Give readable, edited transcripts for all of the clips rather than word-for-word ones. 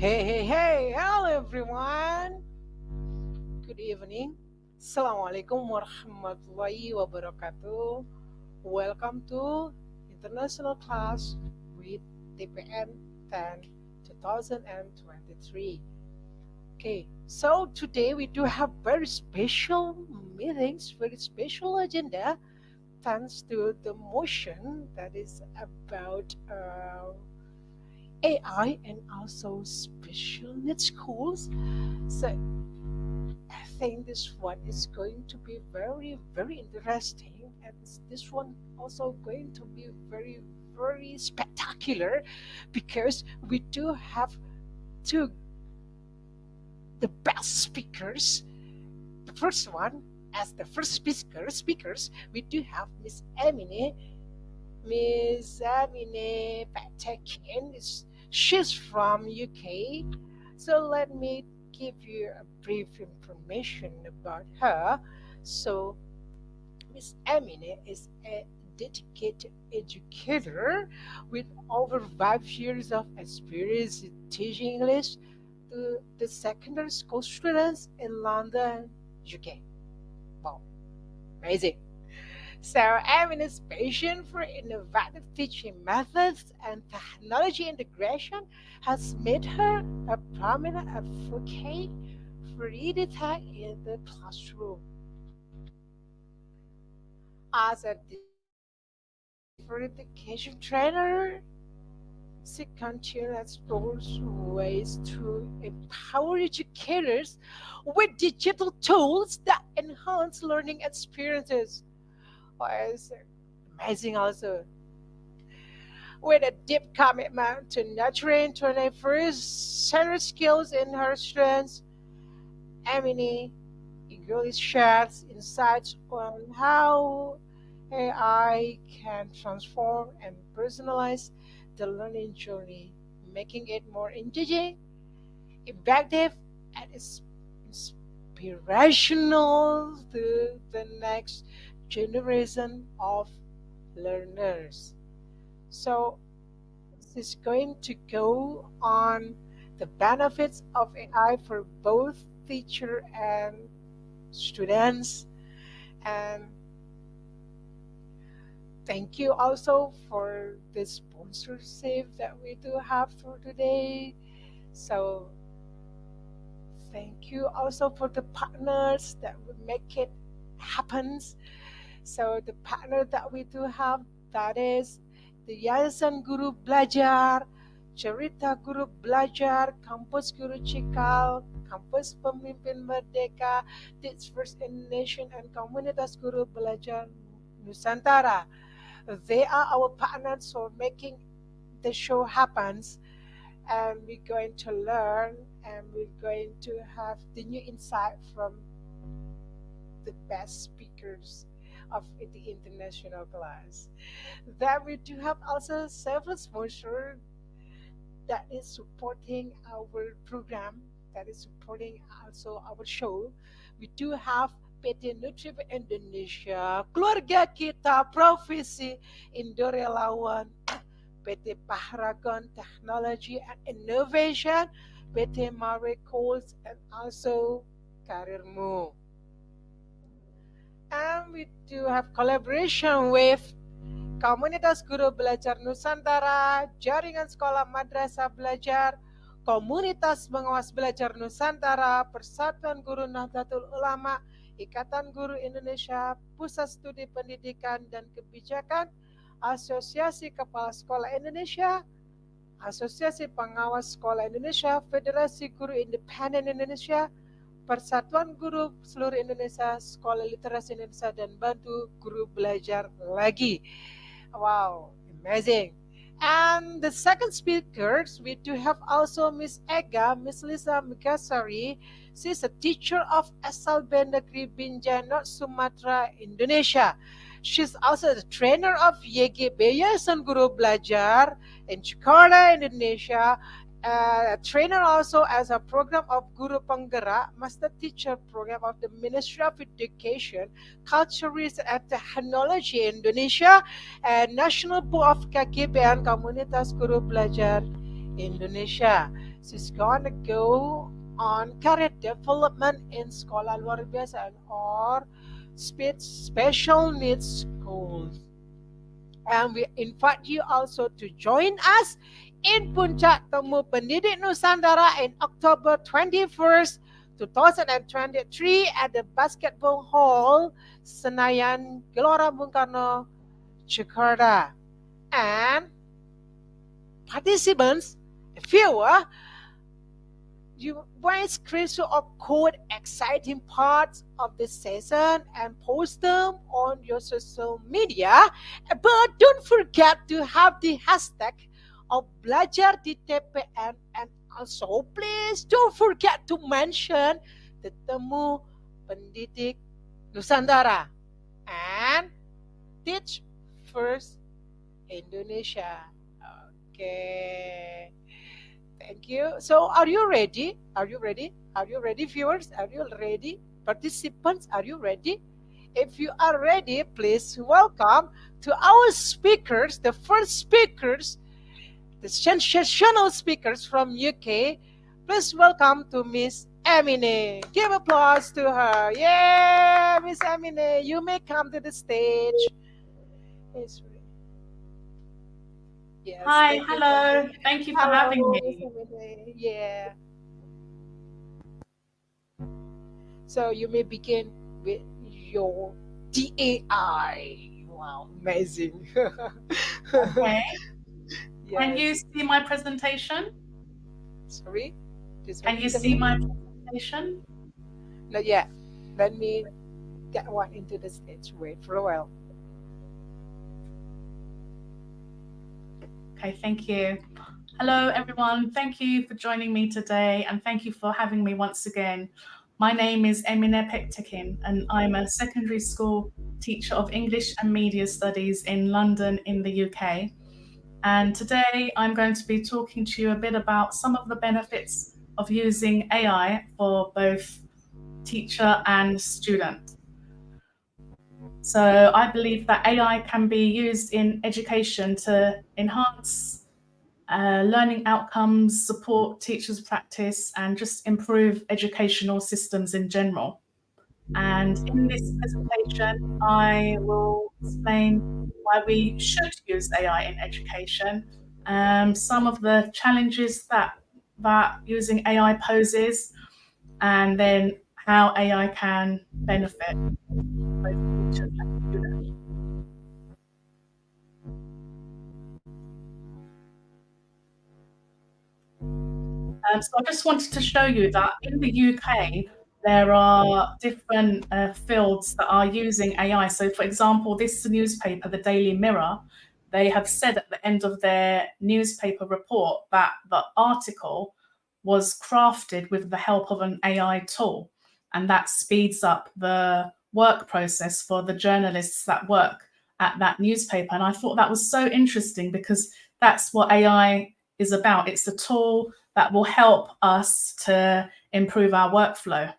Hey, hello everyone. Good evening. Assalamualaikum warahmatullahi wabarakatuh. Welcome to International Class with TPN 10 2023. Okay, so today we do have very special meetings, very special agenda thanks to the motion that is about AI and also special needs schools. So I think this one is going to be very, very interesting, and this one also going to be very, very spectacular because we do have two the best speakers. The first one, as the first speakers, we do have Miss Amine Pekan. She's from UK. So let me give you a brief information about her. So Miss Amine is a dedicated educator with over 5 years of experience teaching English to the secondary school students in London, UK. Wow, amazing. So Amin's passion for innovative teaching methods and technology integration has made her a prominent advocate for EdTech in the classroom. As a different education trainer, she continues explores ways to empower educators with digital tools that enhance learning experiences. Oh, it's amazing also. With a deep commitment to nurturing 21st century skills in her students, Emily eagerly shares insights on how AI can transform and personalize the learning journey, making it more engaging, effective, and inspirational to the next generation of learners. So, this is going to go on the benefits of AI for both teacher and students. And thank you also for the sponsorship that we do have for today. So, thank you also for the partners that will make it happen. So the partner that we do have, that is the Yayasan Guru Belajar, Cerita Guru Belajar, Kampus Guru Cikal, Kampus Pemimpin Merdeka, Teach First Nation, and Komunitas Guru Belajar Nusantara. They are our partners for making the show happens, and we're going to learn and we're going to have the new insight from the best speakers of the international class. Then we do have also several sponsors that is supporting our program, that is supporting also our show. We do have PT Nutri Indonesia, keluarga kita, Profesi Indorelawan, PT Pahragon Technology and Innovation, PT Maricles, and also Karirmu. And we do have collaboration with Komunitas Guru Belajar Nusantara, Jaringan Sekolah Madrasah Belajar, Komunitas Pengawas Belajar Nusantara, Persatuan Guru Nahdlatul Ulama, Ikatan Guru Indonesia, Pusat Studi Pendidikan dan Kebijakan, Asosiasi Kepala Sekolah Indonesia, Asosiasi Pengawas Sekolah Indonesia, Federasi Guru Independen Indonesia, Persatuan Guru Seluruh Indonesia, Sekolah Literasi Indonesia, dan Bantu Guru Belajar Lagi. Wow, amazing. And the second speakers, we do have also Miss Ega, Miss Lisa Megasari. She's a teacher of SLB Negeri Binjai, North Sumatra, Indonesia. She's also the trainer of YGB, Yayasan Guru Belajar in Jakarta, Indonesia. A trainer also as a program of Guru Penggerak, Master Teacher Program of the Ministry of Education, Culture Research and Technology Indonesia, and National Board of KGB and Komunitas Guru Belajar Indonesia. She's gonna go on career development in Sekolah Luar Biasa or special needs schools. And we invite you also to join us in Puncak Temu Pendidik Nusantara in October 21st, 2023 at the Basketball Hall, Senayan, Gelora Bung Karno, Jakarta. And participants, if you might screenshot or code exciting parts of the session and post them on your social media. But don't forget to have the hashtag of belajar di TPN, and also please don't forget to mention the Temu Pendidik Nusantara and Teach First Indonesia. Okay. Thank you. So are you ready? Are you ready? Are you ready, viewers? Are you ready? Participants, are you ready? If you are ready, please welcome to our speakers, the first speakers, the sensational speakers from UK. Please welcome to Miss Emine. Give applause to her. Yeah, Miss Emine, you may come to the stage. Yes, hi, hello. Thank you for having me. Yeah. So you may begin with your DAI. Wow, amazing. Okay. Yes. Can you see my presentation? Sorry? Can you see my presentation? Not yet. Let me get one into the stage. Wait for a while. Okay, thank you. Hello, everyone. Thank you for joining me today, and thank you for having me once again. My name is Emine Pekan, and I'm a secondary school teacher of English and Media Studies in London in the UK. And today I'm going to be talking to you a bit about some of the benefits of using AI for both teacher and student. So I believe that AI can be used in education to enhance learning outcomes, support teachers' practice, and just improve educational systems in general. And in this presentation, I will explain why we should use AI in education, some of the challenges that using AI poses, and then how AI can benefit both teachers and students. So I just wanted to show you that in the UK, there are different fields that are using AI. So for example, this newspaper, the Daily Mirror, they have said at the end of their newspaper report that the article was crafted with the help of an AI tool, and that speeds up the work process for the journalists that work at that newspaper. And I thought that was so interesting because that's what AI is about. It's a tool that will help us to improve our workflow.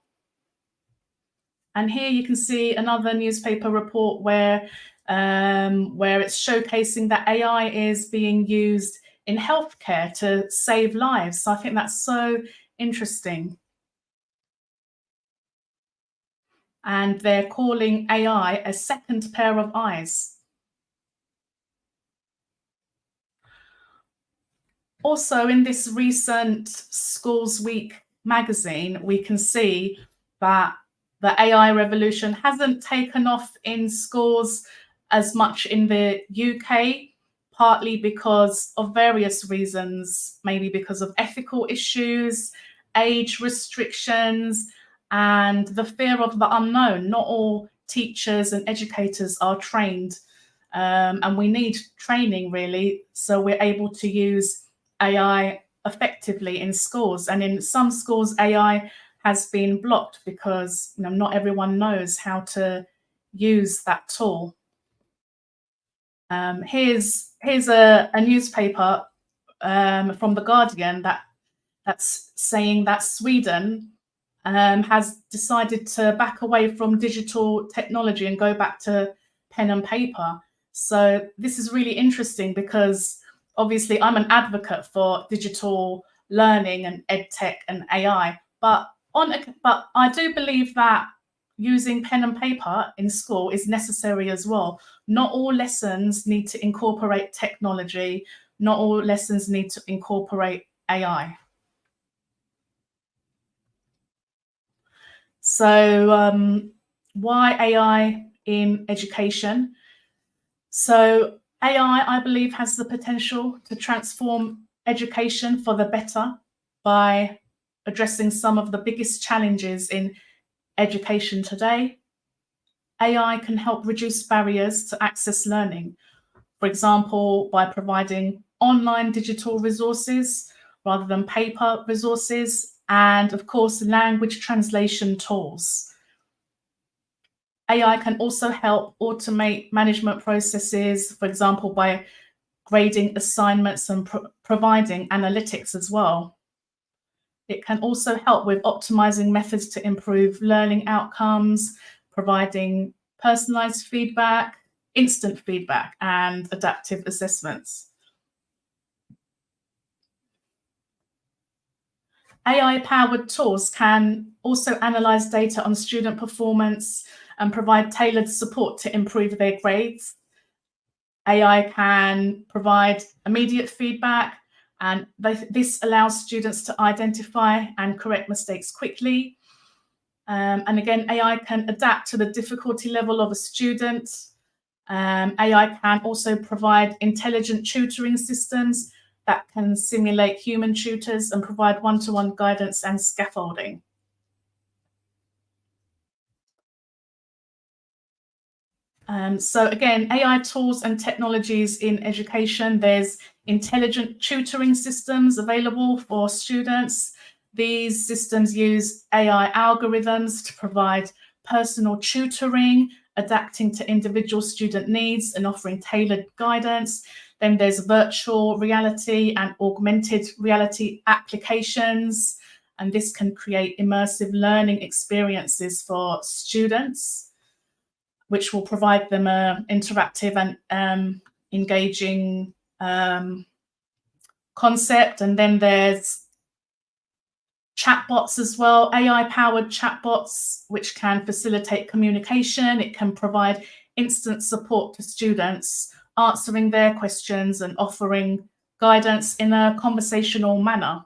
And here you can see another newspaper report where it's showcasing that AI is being used in healthcare to save lives. So I think that's so interesting. And they're calling AI a second pair of eyes. Also, in this recent Schools Week magazine, we can see that the AI revolution hasn't taken off in schools as much in the UK, partly because of various reasons, maybe because of ethical issues, age restrictions, and the fear of the unknown. Not all teachers and educators are trained, and we need training really, so we're able to use AI effectively in schools. And in some schools, AI has been blocked because not everyone knows how to use that tool. Here's a newspaper from The Guardian that's saying that Sweden has decided to back away from digital technology and go back to pen and paper. So this is really interesting because obviously I'm an advocate for digital learning and edtech and AI. But I do believe that using pen and paper in school is necessary as well. Not all lessons need to incorporate technology. Not all lessons need to incorporate AI. So why AI in education? So AI, I believe, has the potential to transform education for the better by addressing some of the biggest challenges in education today. AI can help reduce barriers to access learning, for example, by providing online digital resources rather than paper resources, and of course, language translation tools. AI can also help automate management processes, for example, by grading assignments and providing analytics as well. It can also help with optimizing methods to improve learning outcomes, providing personalized feedback, instant feedback, and adaptive assessments. AI-powered tools can also analyze data on student performance and provide tailored support to improve their grades. AI can provide immediate feedback, and this allows students to identify and correct mistakes quickly. And again, AI can adapt to the difficulty level of a student. AI can also provide intelligent tutoring systems that can simulate human tutors and provide one-to-one guidance and scaffolding. So again, AI tools and technologies in education, there's intelligent tutoring systems available for students. These systems use AI algorithms to provide personal tutoring, adapting to individual student needs and offering tailored guidance. Then there's virtual reality and augmented reality applications, and this can create immersive learning experiences for students, which will provide them an interactive and engaging concept. And then there's chatbots as well, AI-powered chatbots, which can facilitate communication. It can provide instant support to students, answering their questions and offering guidance in a conversational manner.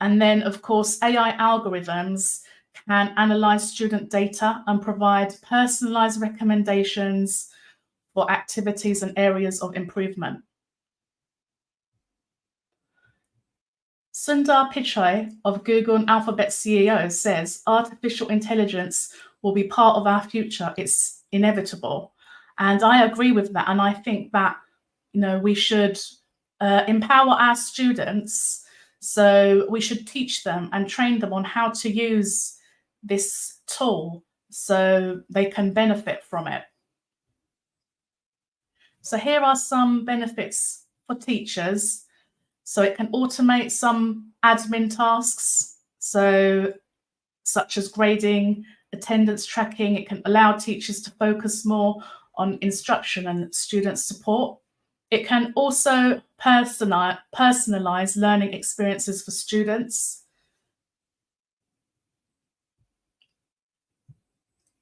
And then, of course, AI algorithms can analyze student data and provide personalized recommendations for activities and areas of improvement. Sundar Pichai of Google and Alphabet CEO says artificial intelligence will be part of our future. It's inevitable. And I agree with that. And I think that, we should empower our students. So we should teach them and train them on how to use this tool so they can benefit from it. So here are some benefits for teachers. So it can automate some admin tasks, such as grading, attendance tracking. It can allow teachers to focus more on instruction and student support. It can also personalize learning experiences for students.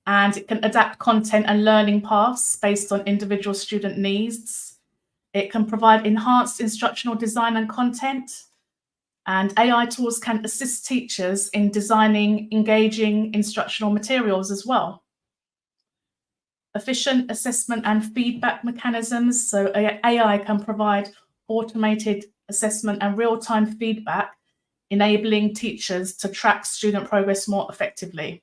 And it can adapt content and learning paths based on individual student needs. It can provide enhanced instructional design and content. And AI tools can assist teachers in designing engaging instructional materials as well. Efficient assessment and feedback mechanisms. So AI can provide automated assessment and real-time feedback, enabling teachers to track student progress more effectively.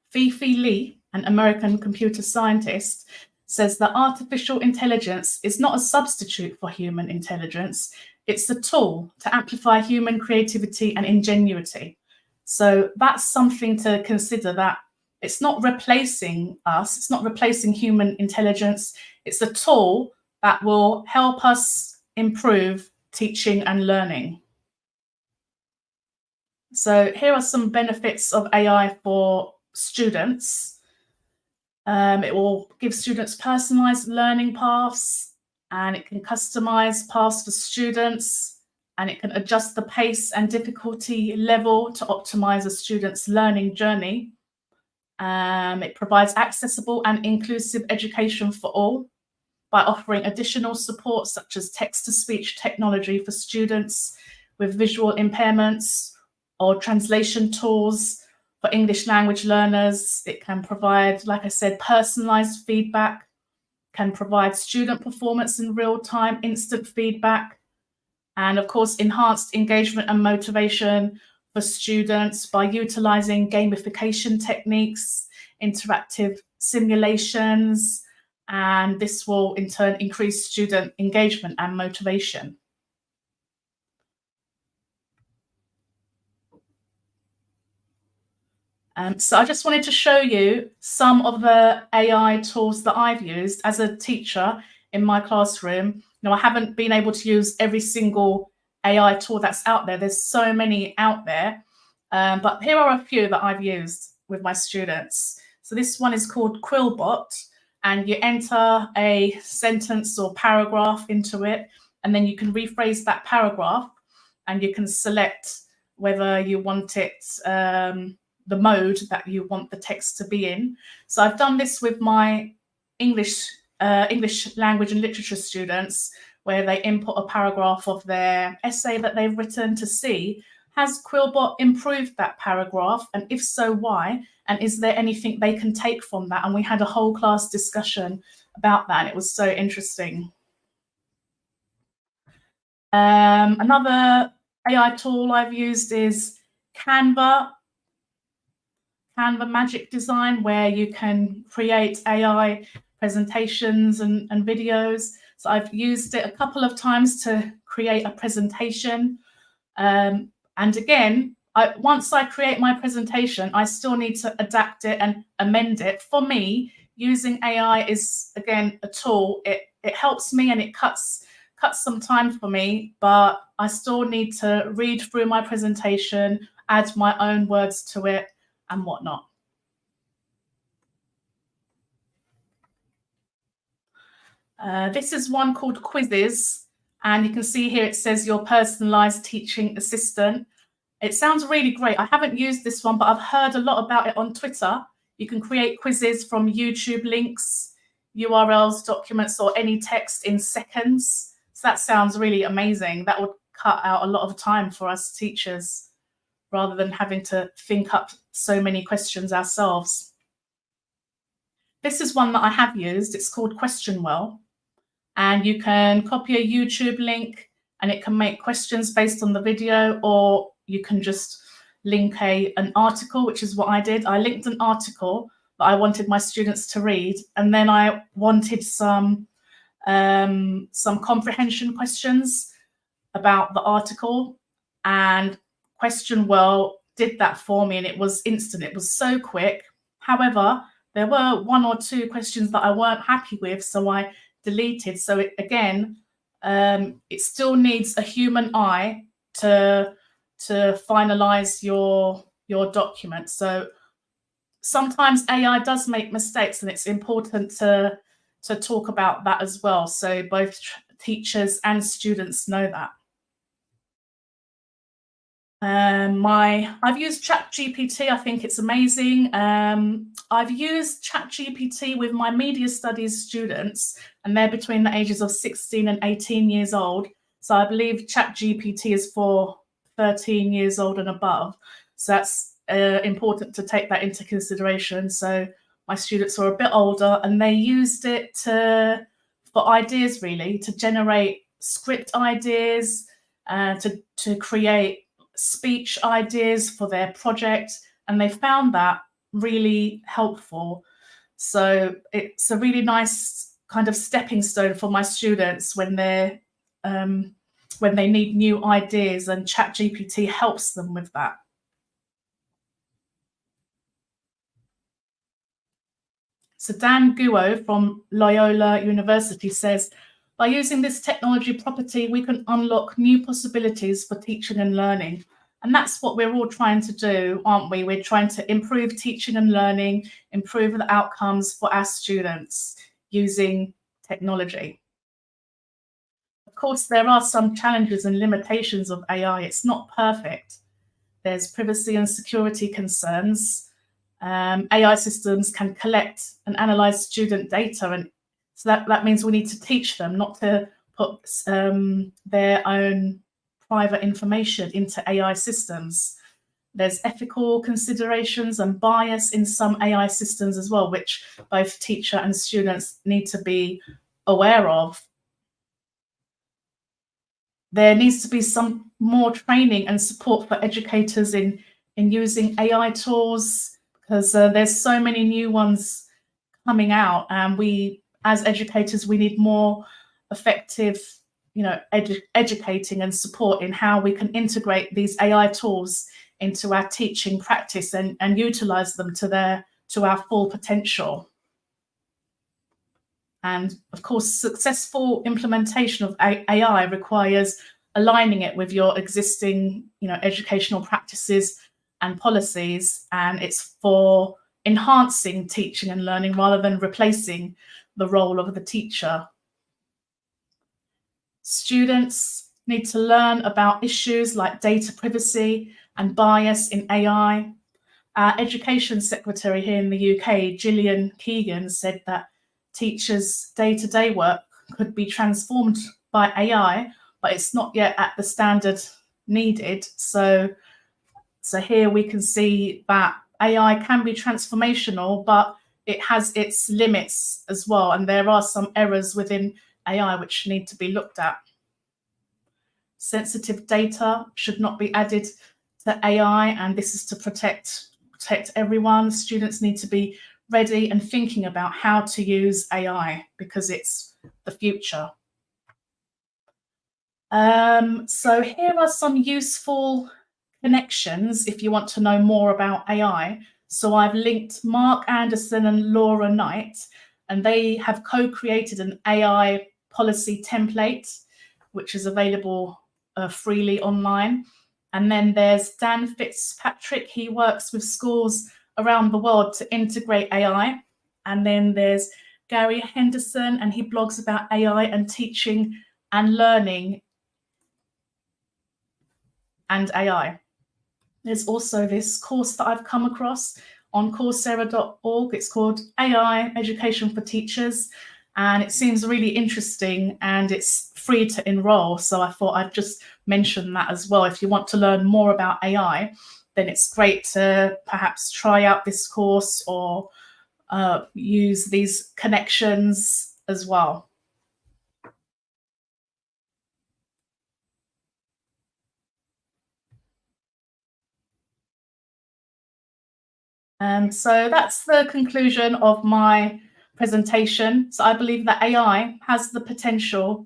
Fifi Lee, an American computer scientist, says that artificial intelligence is not a substitute for human intelligence. It's a tool to amplify human creativity and ingenuity. So that's something to consider, that it's not replacing us, it's not replacing human intelligence. It's a tool that will help us improve teaching and learning. So here are some benefits of AI for students. It will give students personalized learning paths, and it can customize paths for students, and it can adjust the pace and difficulty level to optimize a student's learning journey. It provides accessible and inclusive education for all by offering additional support such as text-to-speech technology for students with visual impairments or translation tools for English language learners. It can provide, like I said, personalized feedback, can provide student performance in real time, instant feedback, and of course, enhanced engagement and motivation for students by utilizing gamification techniques, interactive simulations, and this will in turn increase student engagement and motivation. So I just wanted to show you some of the AI tools that I've used as a teacher in my classroom. I haven't been able to use every single AI tool that's out there. There's so many out there, but here are a few that I've used with my students. So this one is called Quillbot, and you enter a sentence or paragraph into it, and then you can rephrase that paragraph, and you can select whether you want it the mode that you want the text to be in. So I've done this with my English language and literature students, where they input a paragraph of their essay that they've written to see, has Quillbot improved that paragraph? And if so, why? And is there anything they can take from that? And we had a whole class discussion about that, and it was so interesting. Another AI tool I've used is Canva Magic Design, where you can create AI presentations and videos. So I've used it a couple of times to create a presentation. And again, once I create my presentation, I still need to adapt it and amend it. For me, using AI is, again, a tool. It helps me and it cuts some time for me, but I still need to read through my presentation, add my own words to it, and whatnot. This is one called Quizzes, and you can see here it says your personalized teaching assistant. It sounds really great. I haven't used this one, but I've heard a lot about it on Twitter. You can create quizzes from YouTube links, URLs, documents, or any text in seconds. So that sounds really amazing. That would cut out a lot of time for us teachers, rather than having to think up so many questions ourselves. This is one that I have used. It's called QuestionWell, and you can copy a YouTube link and it can make questions based on the video, or you can just link an article, which is what I did. I linked an article that I wanted my students to read, and then I wanted some comprehension questions about the article, and QuestionWell did that for me, and it was instant. It was so quick. However, there were one or two questions that I weren't happy with, so I deleted. So it still needs a human eye to finalize your document. So sometimes AI does make mistakes, and it's important to talk about that as well, so both teachers and students know that. I've used ChatGPT. I think it's amazing. I've used ChatGPT with my media studies students, and they're between the ages of 16 and 18 years old. So I believe ChatGPT is for 13 years old and above. So that's important to take that into consideration. So my students are a bit older, and they used it for ideas, really, to generate script ideas, to create speech ideas for their project, and they found that really helpful. So it's a really nice kind of stepping stone for my students when they need new ideas, and ChatGPT helps them with that. So Dan Guo from Loyola University says, by using this technology property, we can unlock new possibilities for teaching and learning. And that's what we're all trying to do, aren't we? We're trying to improve teaching and learning, improve the outcomes for our students using technology. Of course, there are some challenges and limitations of AI. It's not perfect. There's privacy and security concerns. AI systems can collect and analyze student data, and so that means we need to teach them not to put their own private information into AI systems. There's ethical considerations and bias in some AI systems as well, which both teacher and students need to be aware of. There needs to be some more training and support for educators in using AI tools, because there's so many new ones coming out, and we as educators, we need more effective, educating and support in how we can integrate these AI tools into our teaching practice and utilize them to our full potential. And of course, successful implementation of AI requires aligning it with your existing, educational practices and policies. And it's for enhancing teaching and learning rather than replacing the role of the teacher. Students need to learn about issues like data privacy and bias in AI. Our Education Secretary here in the UK, Gillian Keegan, said that teachers' day-to-day work could be transformed by AI, but it's not yet at the standard needed. So here we can see that AI can be transformational, but it has its limits as well. And there are some errors within AI which need to be looked at. Sensitive data should not be added to AI, and this is to protect everyone. Students need to be ready and thinking about how to use AI because it's the future. So here are some useful connections if you want to know more about AI. So I've linked Mark Anderson and Laura Knight, and they have co-created an AI policy template, which is available freely online. And then there's Dan Fitzpatrick. He works with schools around the world to integrate AI. And then there's Gary Henderson, and he blogs about AI and teaching and learning and AI. There's also this course that I've come across on coursera.org. It's called AI Education for Teachers, and it seems really interesting, and it's free to enroll. So I thought I'd just mention that as well. If you want to learn more about AI, then it's great to perhaps try out this course or use these connections as well. So that's the conclusion of my presentation. So I believe that AI has the potential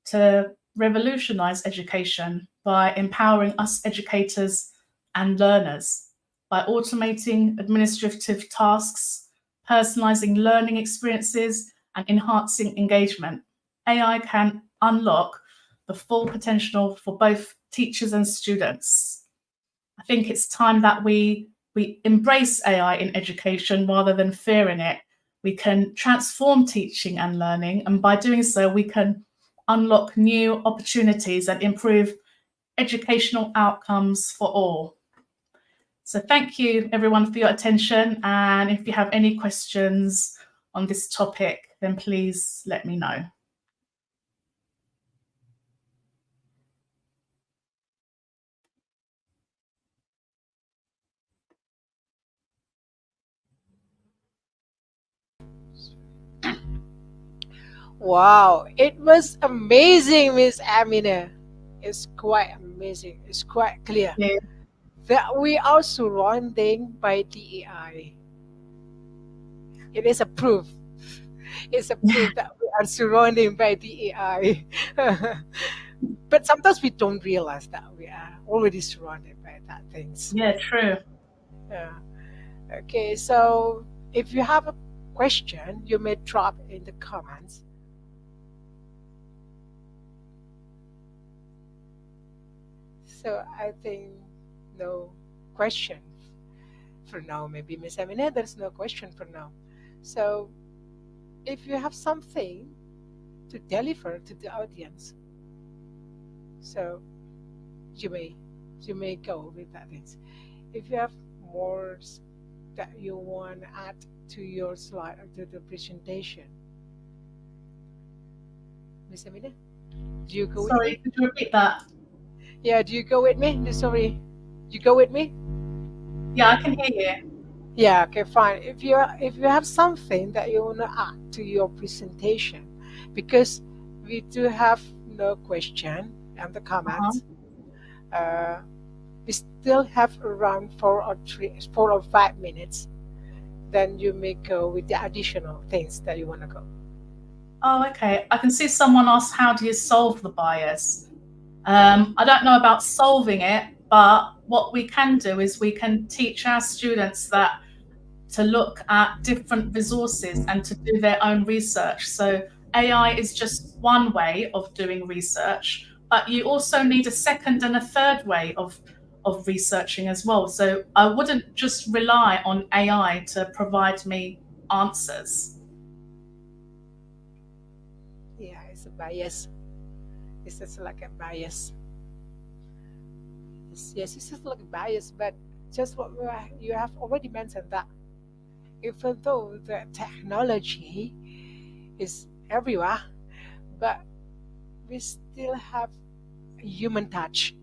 to revolutionize education by empowering us educators and learners, by automating administrative tasks, personalizing learning experiences, and enhancing engagement. AI can unlock the full potential for both teachers and students. I think it's time that we embrace AI in education rather than fearing it. We can transform teaching and learning, and by doing so, we can unlock new opportunities and improve educational outcomes for all. So thank you everyone for your attention, and if you have any questions on this topic, then please let me know. Wow, it was amazing, Miss Amina. It's quite amazing. It's quite clear Yeah, that we are surrounded by the AI. It is a proof. It's a proof that we are surrounded by the AI. But sometimes we don't realize that we are already surrounded by that things. yeah, true. Yeah. Okay, so if you have a question, you may drop in the comments. So I think no question for now. Maybe Miss Emine, there's no question for now. So if you have something to deliver to the audience, so you may you may go with that things. If you have more that you want to add to your slide or to the presentation, Miss Emine, do you go with Sorry, me? could you repeat that? Yeah, do you go with me? Sorry, you go with me? Yeah, I can hear you. Yeah, okay, fine. If you have something that you want to add to your presentation, because we do have no question and the Uh-huh. comments, uh, we still have around 4 or 5 minutes. Then you may go with the additional things that you want to go. Oh, okay. I can see someone asked, how do you solve the bias? I don't know about solving it, but what we can do is we can teach our students that to look at different resources and to do their own research. So AI is just one way of doing research, but you also need a second and a third way of researching as well. So I wouldn't just rely on AI to provide me answers. Yeah, it's a bias. It's just like a bias. Yes, it's just like a bias, but just what you have already mentioned that even though the technology is everywhere, but we still have a human touch.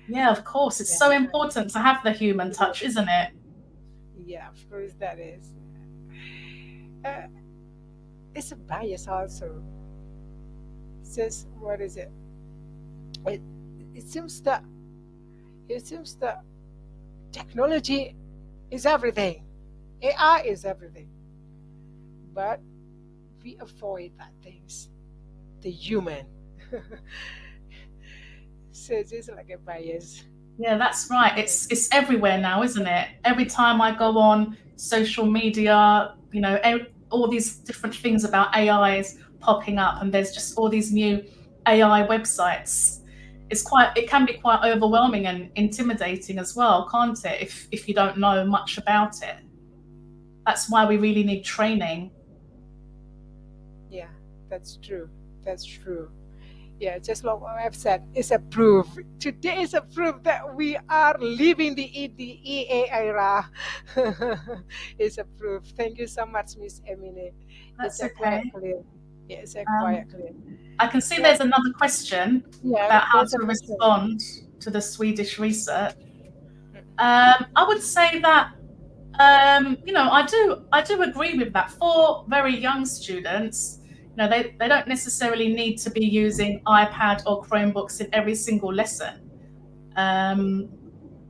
Yeah, of course. It's Yeah, so important to have the human yeah, touch, isn't it? yeah, of course that is. Uh, it's a bias also. It's just what is it? It it seems that it seems that technology is everything. AI is everything, but we avoid that things. The human. So it's just like a bias. Yeah, that's right. It's everywhere now, isn't it? Every time I go on social media, all these different things about AI is popping up, and there's just all these new AI websites. It can be quite overwhelming and intimidating as well, can't it? If you don't know much about it. That's why we really need training. Yeah, that's true. That's true. Yeah, just like what I've said, it's a proof. Today is a proof that we are living the EA era. It's a proof. Thank you so much, Miss Emine. It's That's a quite okay. clear. Yeah, it's a Um, quite clear. I can see Yeah, there's another question yeah. about how There's a to question. respond to the Swedish research. Mm. I would say that I do agree with that. For very young students, they don't necessarily need to be using iPad or Chromebooks in every single lesson. Um,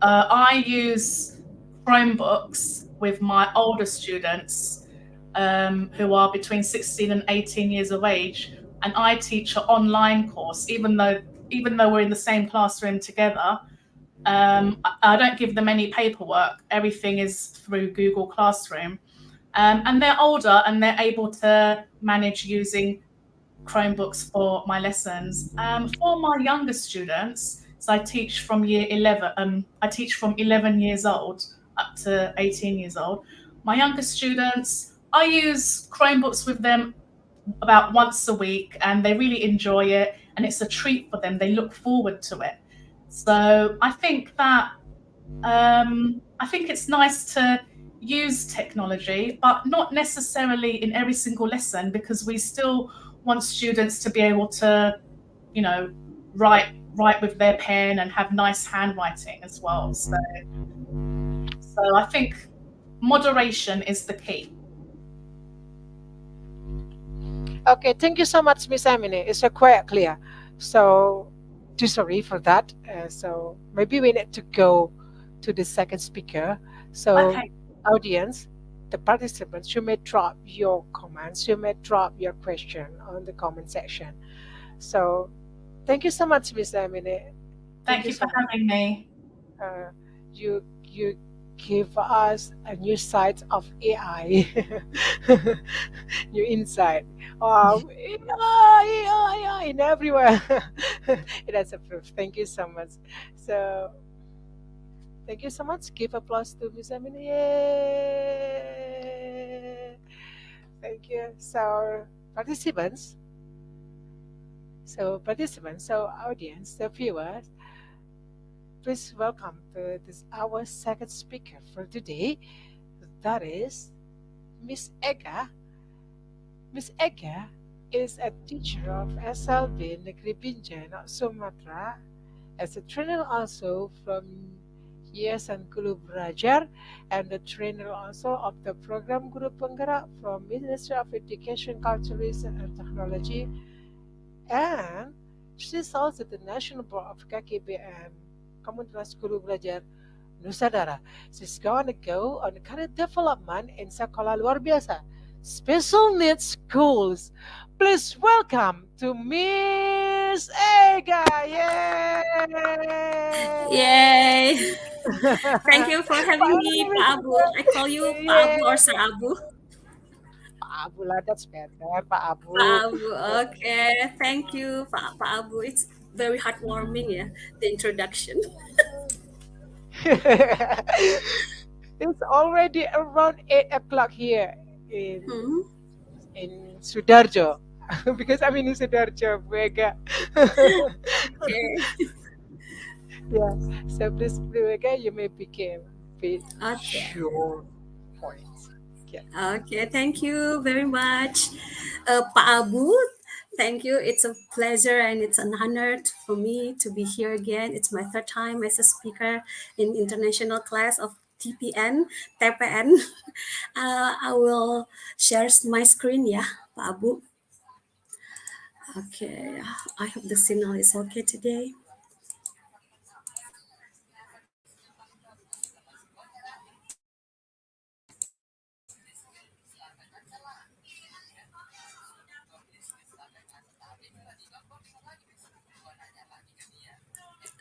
I use Chromebooks with my older students who are between 16 and 18 years of age, and I teach an online course, even though we're in the same classroom together. I don't give them any paperwork. Everything is through Google Classroom. And they're older and they're able to manage using Chromebooks for my lessons. For my younger students, so I teach from year 11, I teach from 11 years old up to 18 years old. My younger students, I use Chromebooks with them about once a week and they really enjoy it and it's a treat for them. They look forward to it. So I think it's nice to use technology, but not necessarily in every single lesson because we still want students to be able to, you know, write with their pen and have nice handwriting as well. So I think moderation is the key. Okay, thank you so much, Miss Emine. It's quite clear. So, too sorry for that. So maybe we need to go to the second speaker. So, Okay, audience, the participants, you may drop your comments, you may drop your question on the comment section. So, thank you so much, Miss Emine. Thank thank you you for so much. having me. You give us a new side of AI, new insight. Oh, AI in everywhere. That's a proof. Thank you so much. So Thank you so much. Give applause to Miss Emily. Yay! Thank you. So, participants, so audience, the viewers, please welcome to this our second speaker for today. That is Miss Ega. Miss Ega is a teacher of SLB Negeri Binjai, Sumatra, as a trainer also from Yayasan Guru Belajar and the trainer also of the program Guru Penggerak from Ministry of Education, Culture, and Technology, and she's also the National Board of KKBM, Komunitas Guru Belajar Nusantara. She's going to go on career development in sekolah luar biasa, special needs schools. Please welcome to Miss Ega. Yay! Yay! Thank you for having me, Miss Pak Abu. Ega. I call you Pak Abu or Sa Yay! Abu. Pak Abu lah, that's better, Pak Pak Abu. Abu, okay. Thank you, Pak Abu. It's very heartwarming, yeah, the introduction. It's already around 8 o'clock here in Hmm. Sudarjo, because I'm in Sudarjo, Vega. Okay, Yeah, so please, Vega, you may begin with okay, your points. Yeah. okay. Thank you very much, Pak Abu. Thank you. It's a pleasure and it's an honor for me to be here again. It's my third time as a speaker in international class of TPN, TPN. I will share my screen, yeah, Pak Abu. Okay, I hope the signal is okay today.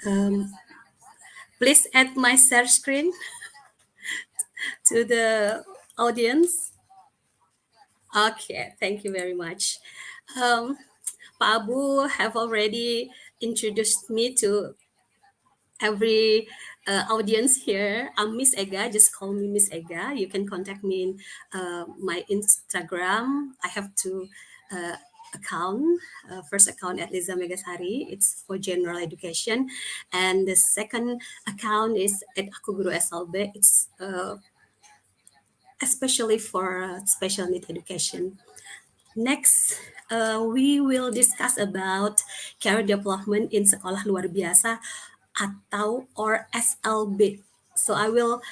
Um, please add my share screen to the audience. Okay, thank you very much. Um, Pak Abu have already introduced me to every audience here. I'm Miss Ega. Just call me Miss Ega. You can contact me in my Instagram. I have two uh, account. First account at Liza Megasari. It's for general education, and the second account is at Aku Guru SLB. It's especially for special need education. Next, we will discuss about career development in sekolah luar biasa atau or SLB. So I will,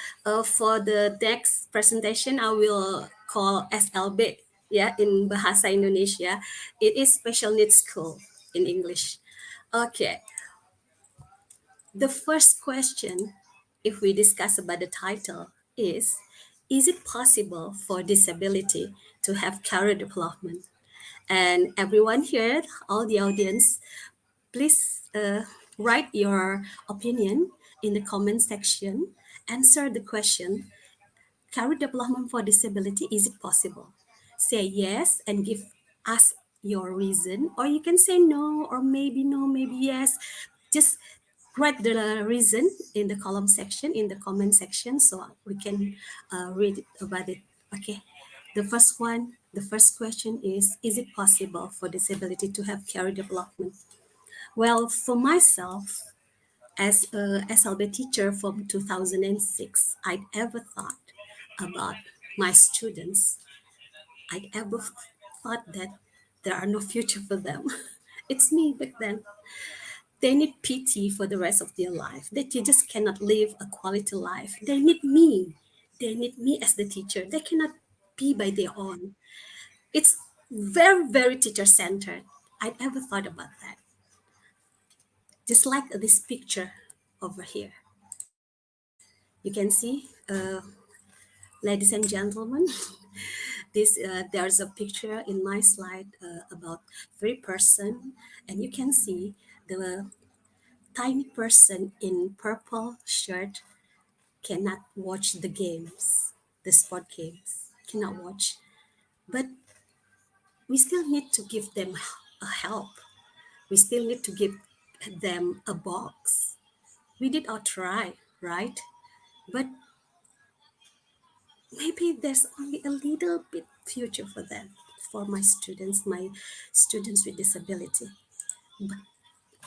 for the next presentation, I will call SLB, yeah, in Bahasa Indonesia. It is special needs school in English. Okay, the first question, if we discuss about the title, is it possible for disability to have career development? And everyone here, all the audience, please write your opinion in the comment section. Answer the question, career development for disability, is it possible? Say yes and give us your reason, or you can say no, or maybe no, maybe yes. Just write the reason in the column section, in the comment section, so we can read about it. Okay. The first question is it possible for disability to have career development? Well, for myself, as a SLB teacher from 2006, I'd ever thought about my students. I'd ever thought that there are no future for them. It's me back then. They need pity for the rest of their life. They just cannot live a quality life. They need me. They need me as the teacher. They cannot be by their own. It's very, very teacher centered. I never thought about that. Just like this picture over here. You can see, ladies and gentlemen, there's a picture in my slide about three-person, and you can see the tiny person in purple shirt cannot watch the games, the sport games, cannot watch. But we still need to give them a help. We still need to give them a box. We did our try, right? but maybe there's only a little bit future for them, for my students with disability.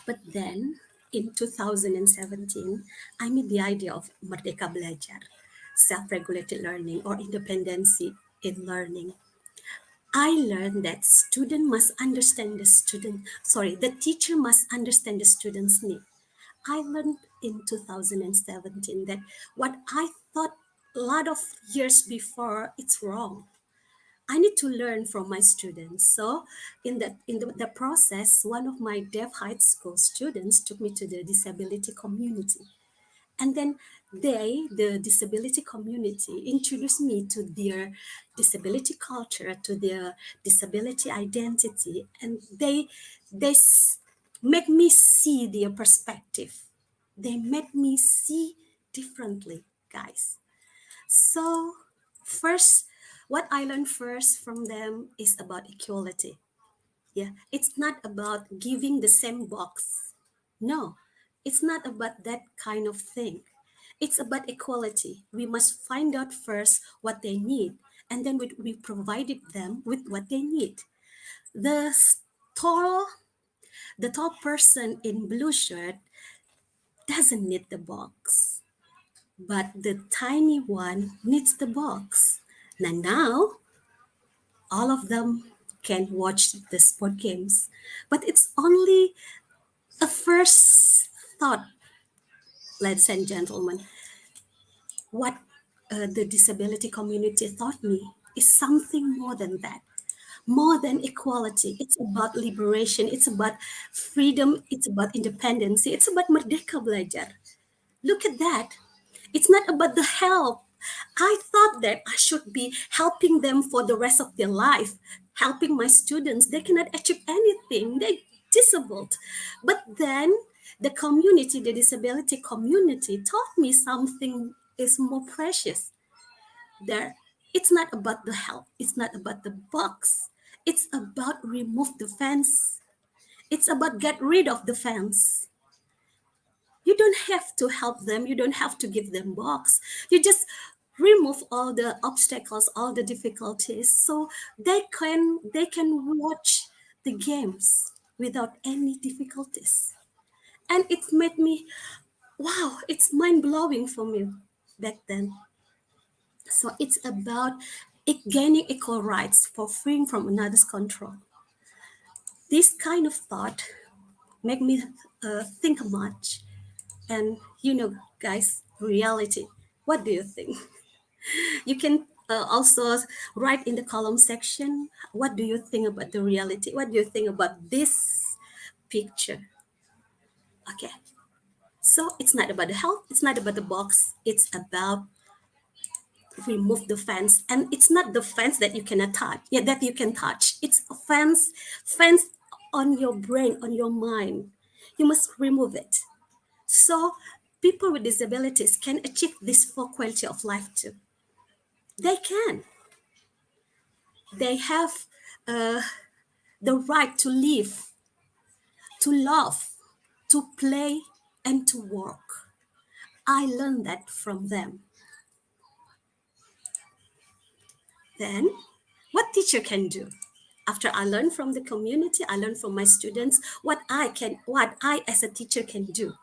But then in 2017, I meet the idea of Merdeka Belajar, self-regulated learning or independency in learning. I learned that the teacher must understand the student's need. I learned in 2017 that what I thought a lot of years before, it's wrong. I need to learn from my students. So in the process, one of my deaf high school students took me to the disability community. And then the disability community, introduced me to their disability culture, to their disability identity, and they make me see their perspective. They make me see differently, guys. So first, what I learned first from them is about equality. Yeah, it's not about giving the same box. No, it's not about that kind of thing. It's about equality. We must find out first what they need, and then we provided them with what they need. The tall, the tall person in blue shirt doesn't need the box, but the tiny one needs the box. Now all of them can watch the sport games, but it's only a first thought, ladies and gentlemen. What the disability community taught me is something more than that, more than equality. It's about liberation, it's about freedom, it's about independence, it's about Merdeka Belajar. Look at that. It's not about the help. I thought that I should be helping them for the rest of their life, helping my students. They cannot achieve anything, they're disabled. But then the community, the disability community, taught me something is more precious. There, it's not about the help, it's not about the box, it's about remove the fence. It's about get rid of the fence. You don't have to help them, you don't have to give them box. You just remove all the obstacles, all the difficulties, so they can watch the games without any difficulties. And it made me, wow, it's mind-blowing for me back then. So it's about gaining equal rights for freeing from another's control. This kind of thought make me think much. And guys, reality. What do you think? You can also write in the column section. What do you think about the reality? What do you think about this picture? Okay. So it's not about the health. It's not about the box. It's about remove the fence, and it's not the fence that you cannot touch. Yeah, that you can touch. It's a fence on your brain, on your mind. You must remove it. So people with disabilities can achieve this full quality of life too. They can. They have the right to live, to love, to play, and to work. I learned that from them. Then, what teacher can do? After I learned from the community, I learned from my students what I as a teacher can do.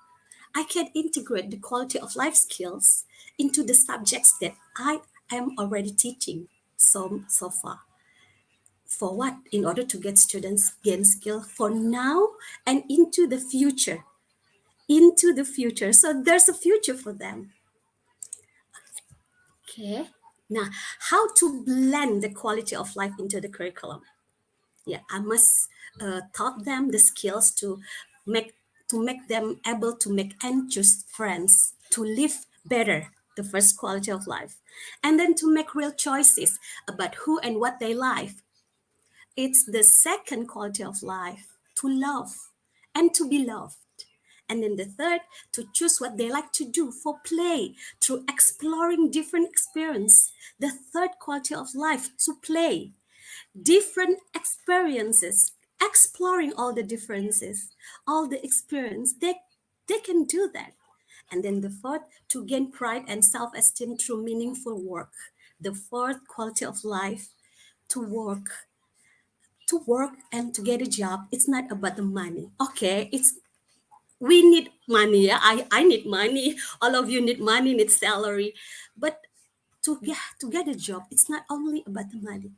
I can integrate the quality of life skills into the subjects that I am already teaching so far. For what? In order to get students gain skill for now and into the future. Into the future. So there's a future for them. Okay. Now, how to blend the quality of life into the curriculum? Yeah, I must taught them the skills make make them able to make and choose friends, to live better, the first quality of life, and then to make real choices about who and what they like. It's the second quality of life, to love and to be loved. And then the third, to choose what they like to do for play, through exploring different experience. The third quality of life, to play different experiences, exploring all the differences, all the experience. They can do that. And then the fourth, to gain pride and self-esteem through meaningful work. The fourth, quality of life, to work, and to get a job. It's not about the money. Okay, it's we need money. Yeah, I need money. All of you need money, need salary. But to get a job, it's not only about the money.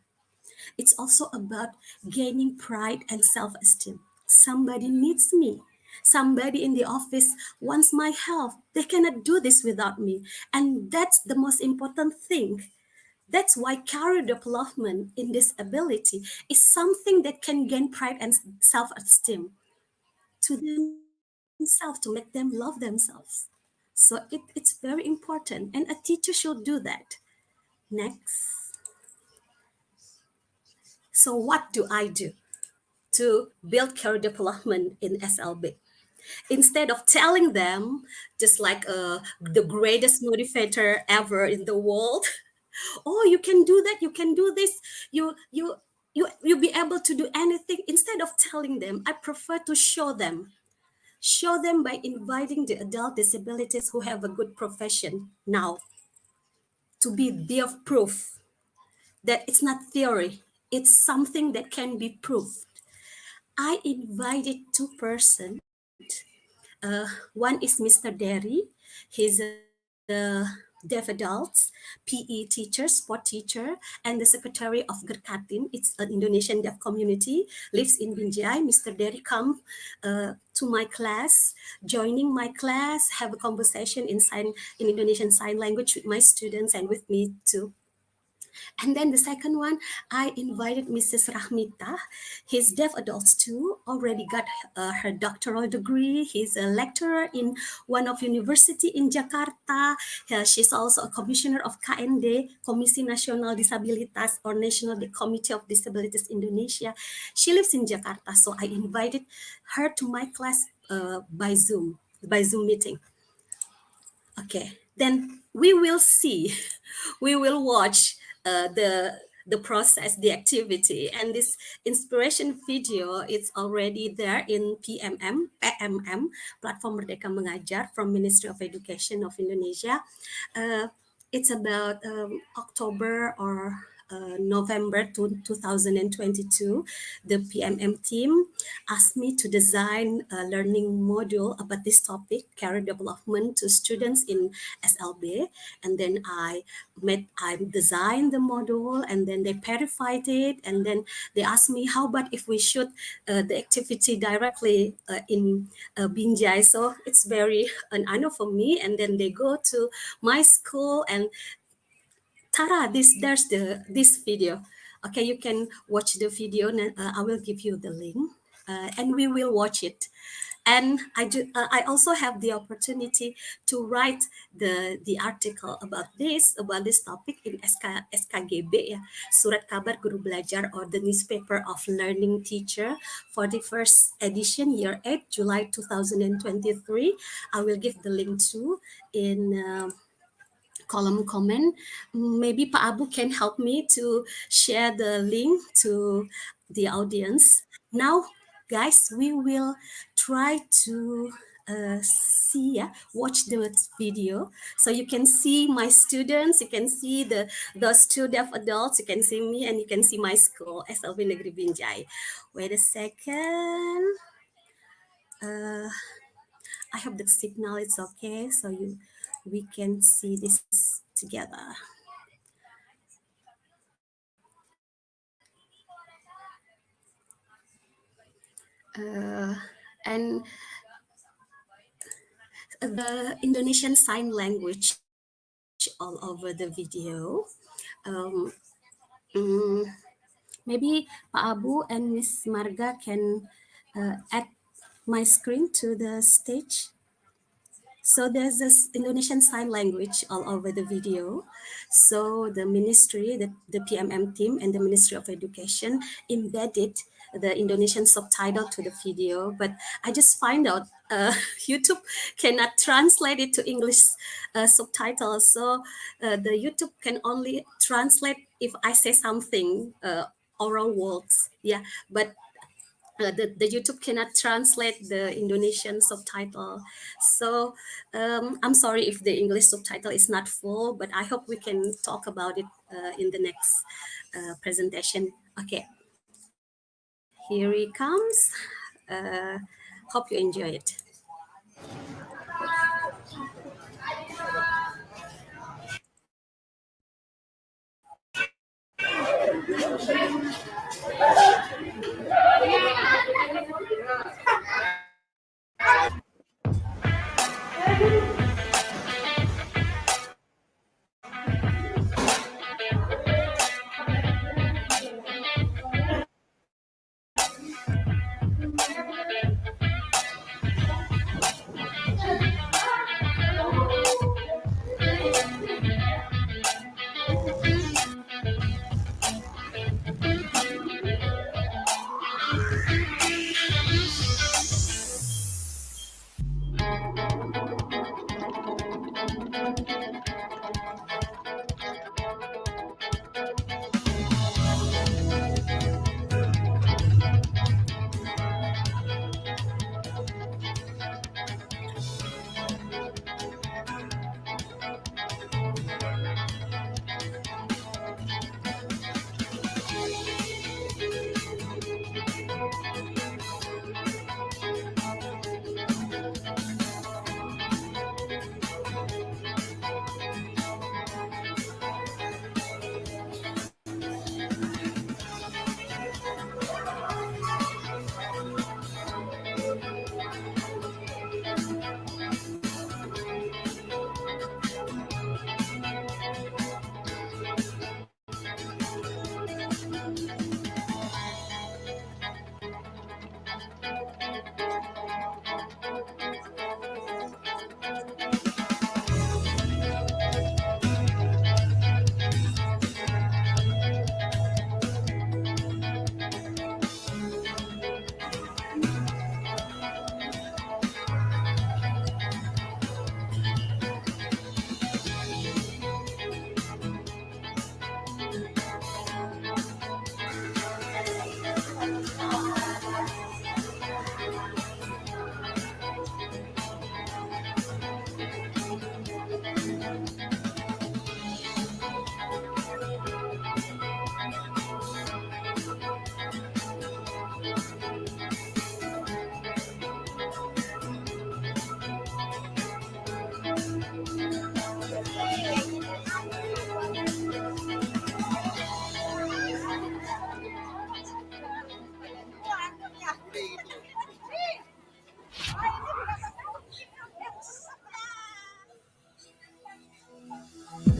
It's also about gaining pride and self-esteem. Somebody needs me. Somebody in the office wants my help. They cannot do this without me. And that's the most important thing. That's why career development in this ability is something that can gain pride and self-esteem to themselves, to make them love themselves. So it's very important. And a teacher should do that. Next. So what do I do to build career development in SLB? Instead of telling them, just like the greatest motivator ever in the world, oh, you can do that, you can do this, you'll be able to do anything. Instead of telling them, I prefer to show them by inviting the adult disabilities who have a good profession now to be their proof that it's not theory, it's something that can be proved. I invited two-person. One is Mr. Derry. He's a deaf adults, PE teacher, sport teacher, and the secretary of Gerkatin. It's an Indonesian deaf community, lives in Binjai. Mr. Derry come to my class, joining my class, have a conversation in Indonesian Sign Language with my students and with me too. And then the second one, I invited Mrs. Rahmita. He's deaf adults too, already got her doctoral degree. He's a lecturer in one of university in Jakarta. She's also a commissioner of KND, Komisi Nasional Disabilitas or National Committee of Disabilities Indonesia. She lives in Jakarta, so I invited her to my class by Zoom meeting. Okay, then we will see, we will watch the process, the activity, and this inspiration video is already there in PMM, Platform Merdeka Mengajar from Ministry of Education of Indonesia. It's about October or November 2022, the PMM team asked me to design a learning module about this topic, career development to students in SLB. And then I designed the module, and then they verified it. And then they asked me, how about if we shoot the activity directly in Binjai? So it's very an honor for me. And then they go to my school and Tara, there's this video. Okay, you can watch the video, and I will give you the link, and we will watch it. And I also have the opportunity to write the article about this topic in SKGB, ya, Surat Kabar Guru Belajar, or the newspaper of learning teacher for the first edition, year 8, July 2023. I will give the link too in column comment. Maybe Pak Abu can help me to share the link to the audience. Now, guys, we will try to watch the video, so you can see my students, you can see those two deaf adults, you can see me, and you can see my school, SLB Negeri Binjai. Wait a second. I hope the signal is okay, so we can see this together. And the Indonesian Sign Language all over the video. Um, mm, Maybe Pak Abu and Miss Marga can add my screen to the stage. So there's this Indonesian Sign Language all over the video. So the ministry, the PMM team and the Ministry of Education embedded the Indonesian subtitle to the video, but I just find out YouTube cannot translate it to English subtitles. So the YouTube can only translate if I say something, oral words. Yeah, but the YouTube cannot translate the Indonesian subtitle. So I'm sorry if the English subtitle is not full, but I hope we can talk about it in the next presentation. Okay, here he comes. Hope you enjoy it.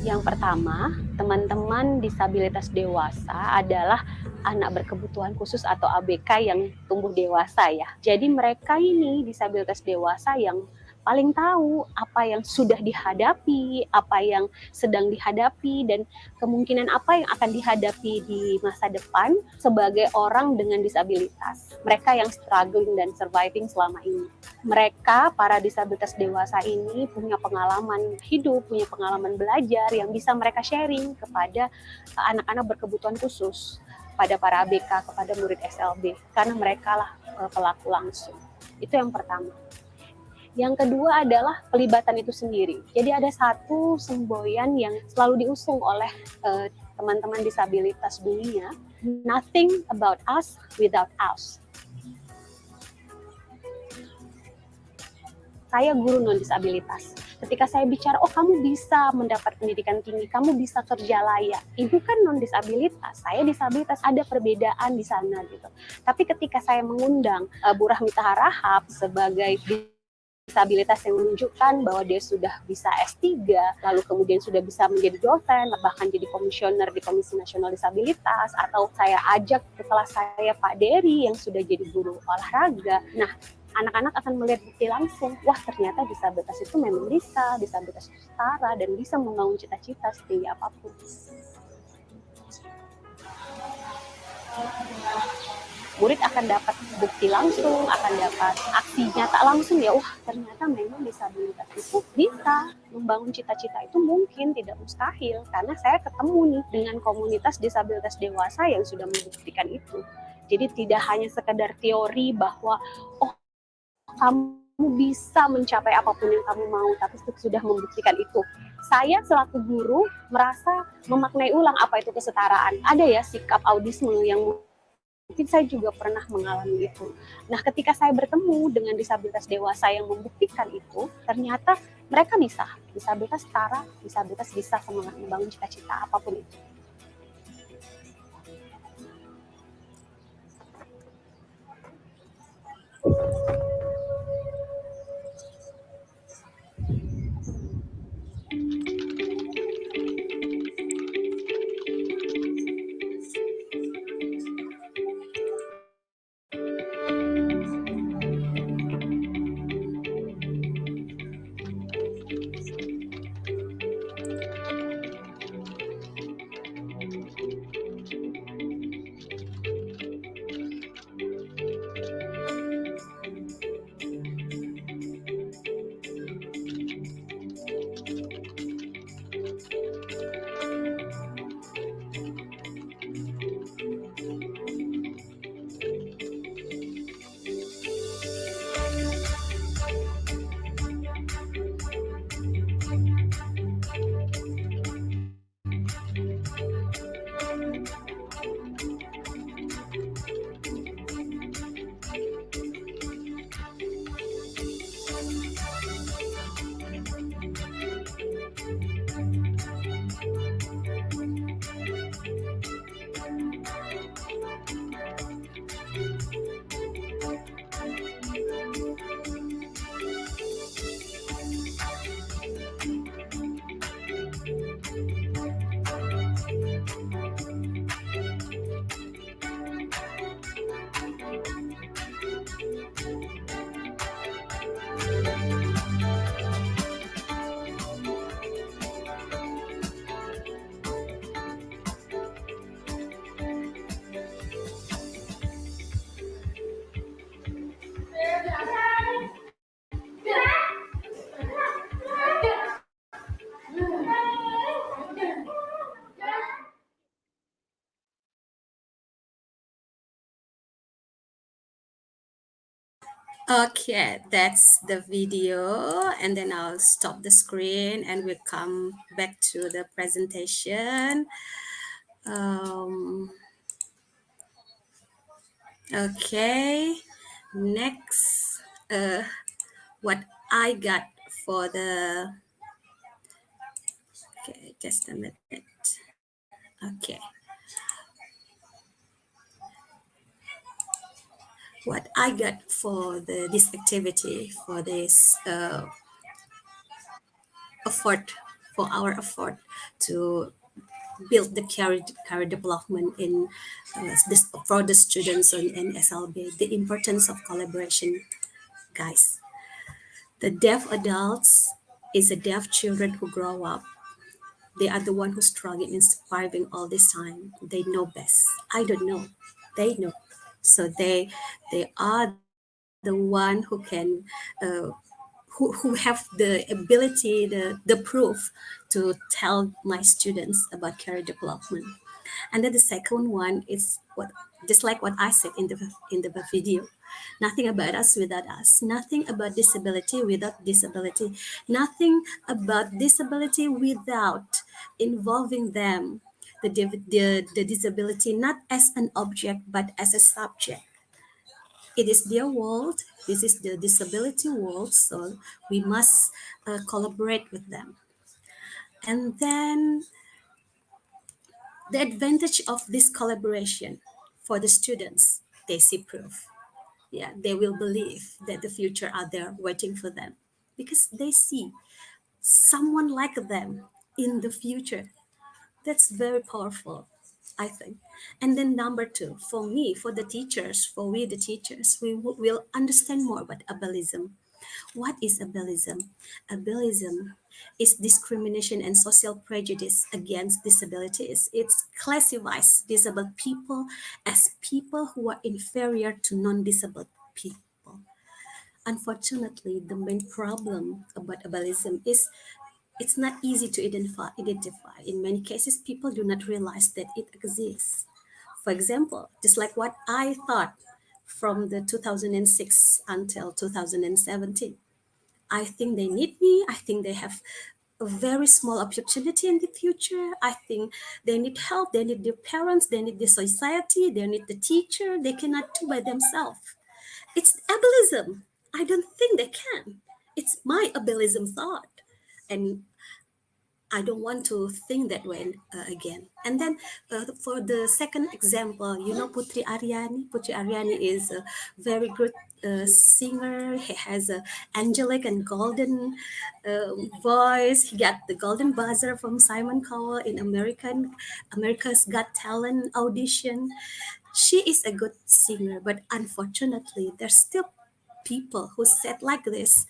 Yang pertama, teman-teman disabilitas dewasa adalah anak berkebutuhan khusus atau ABK yang tumbuh dewasa ya. Jadi mereka ini disabilitas dewasa yang paling tahu apa yang sudah dihadapi, apa yang sedang dihadapi, dan kemungkinan apa yang akan dihadapi di masa depan sebagai orang dengan disabilitas. Mereka yang struggling dan surviving selama ini. Mereka, para disabilitas dewasa ini punya pengalaman hidup, punya pengalaman belajar yang bisa mereka sharing kepada anak-anak berkebutuhan khusus, pada para ABK, kepada murid SLB, karena mereka lah pelaku langsung. Itu yang pertama. Yang kedua adalah pelibatan itu sendiri. Jadi ada satu semboyan yang selalu diusung oleh teman-teman disabilitas dunia, nothing about us without us. Saya guru non-disabilitas. Ketika saya bicara, oh kamu bisa mendapat pendidikan tinggi, kamu bisa kerja layak. Ibu kan non-disabilitas, saya disabilitas, ada perbedaan di sana gitu. Tapi ketika saya mengundang Bu Rahmita Harahap sebagai disabilitas yang menunjukkan bahwa dia sudah bisa S3, lalu kemudian sudah bisa menjadi dosen, bahkan jadi komisioner di Komisi Nasional Disabilitas, atau saya ajak ke kelas saya Pak Dery yang sudah jadi guru olahraga. Nah, anak-anak akan melihat bukti langsung, wah ternyata disabilitas itu memang bisa, disabilitas itu setara, dan bisa membangun cita-cita setinggi apapun. Murid akan dapat bukti langsung, akan dapat aksi nyata langsung ya, wah ternyata memang disabilitas itu bisa membangun cita-cita, itu mungkin, tidak mustahil, karena saya ketemu nih dengan komunitas disabilitas dewasa yang sudah membuktikan itu. Jadi tidak hanya sekedar teori bahwa oh kamu bisa mencapai apapun yang kamu mau, tapi sudah membuktikan itu. Saya selaku guru merasa memaknai ulang apa itu kesetaraan. Ada ya sikap audisme yang mungkin saya juga pernah mengalami itu. Nah, ketika saya bertemu dengan disabilitas dewasa yang membuktikan itu, ternyata mereka bisa. Disabilitas setara, disabilitas bisa semangat membangun cita-cita apapun itu. Okay, that's the video, and then I'll stop the screen and we'll come back to the presentation. Okay, next, what I got for the, okay, just a minute. Okay. What I got for this activity, for this effort, for our effort to build the career development in this for the students in SLB, the importance of collaboration, guys. The deaf adults is the deaf children who grow up. They are the one who's struggling and surviving all this time. They know best. I don't know. They know. So they are the one who can who have the ability, the proof to tell my students about career development. And then the second one is what, just like what I said in the video, nothing about us without us, nothing about disability without disability, nothing about disability without involving them, the disability not as an object but as a subject. It is their world. This is the disability world, so we must collaborate with them. And then the advantage of this collaboration for the students, they see proof. Yeah, they will believe that the future are there waiting for them because they see someone like them in the future. That's very powerful, I think. And then number two, for me, for the teachers, for we the teachers, we will understand more about ableism. What is ableism? Ableism is discrimination and social prejudice against disabilities. It classifies disabled people as people who are inferior to non-disabled people. Unfortunately, the main problem about ableism is it's not easy to identify. In many cases, people do not realize that it exists. For example, just like what I thought from the 2006 until 2017. I think they need me. I think they have a very small opportunity in the future. I think they need help. They need their parents. They need the society. They need the teacher. They cannot do by themselves. It's ableism. I don't think they can. It's my ableism thought. And I don't want to think that way again. And then for the second example, you know Putri Aryani. Putri Aryani is a very good singer. He has a angelic and golden voice. He got the golden buzzer from Simon Cowell in America's Got Talent audition. She is a good singer, but unfortunately, there's still people who said like this,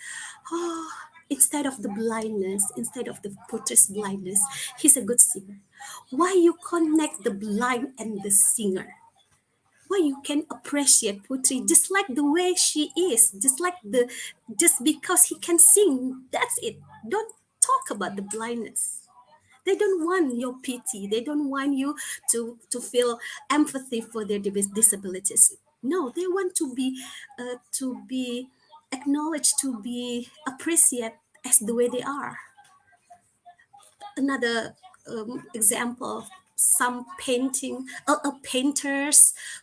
oh, instead of the blindness, instead of the Putri's blindness, he's a good singer. Why you connect the blind and the singer? Why you can appreciate Putri just like the way she is, just because he can sing, that's it. Don't talk about the blindness. They don't want your pity. They don't want you to feel empathy for their disabilities. No, they want to be acknowledged, to be appreciated as the way they are. Another example, some painters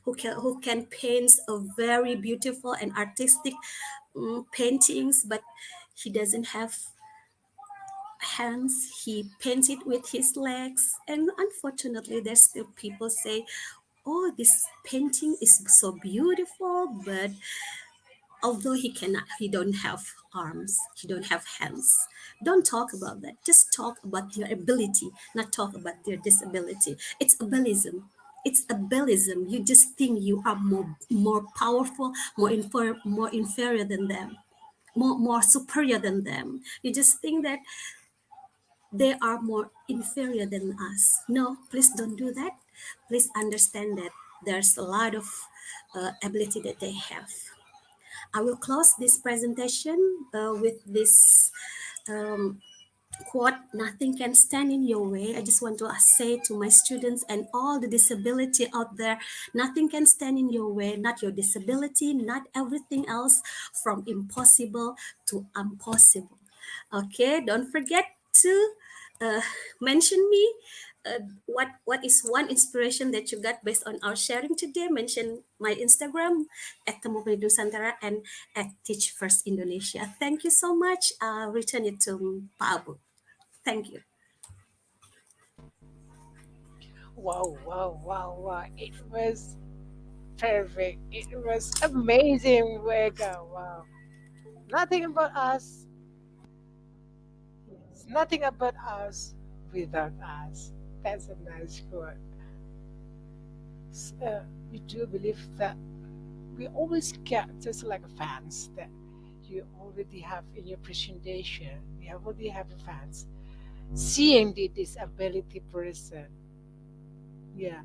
who can paint a very beautiful and artistic paintings, but he doesn't have hands. He paints it with his legs, and unfortunately there's still people say, oh, this painting is so beautiful, but although he don't have arms, he don't have hands. Don't talk about that. Just talk about your ability, not talk about their disability. It's ableism. It's ableism. You just think you are more powerful, more inferior than them, more superior than them. You just think that they are more inferior than us. No, please don't do that. Please understand that there's a lot of ability that they have. I will close this presentation with this um, quote, nothing can stand in your way. I just want to say to my students and all the disability out there, nothing can stand in your way, not your disability, not everything else, from impossible to impossible. Okay, don't forget to uh, mention me. What is one inspiration that you got based on our sharing today? Mention my Instagram at Temukni Nusantara and at Teach First Indonesia. Thank you so much. Return it to Pak Abu. Thank you. Wow, wow, wow, wow. It was perfect. It was amazing, Wega. Wow. Nothing about us. Yes. Nothing about us without us. That's a nice quote. We do believe that we always get just like fans that you already have in your presentation. We already have fans. Seeing the disability person. Yeah.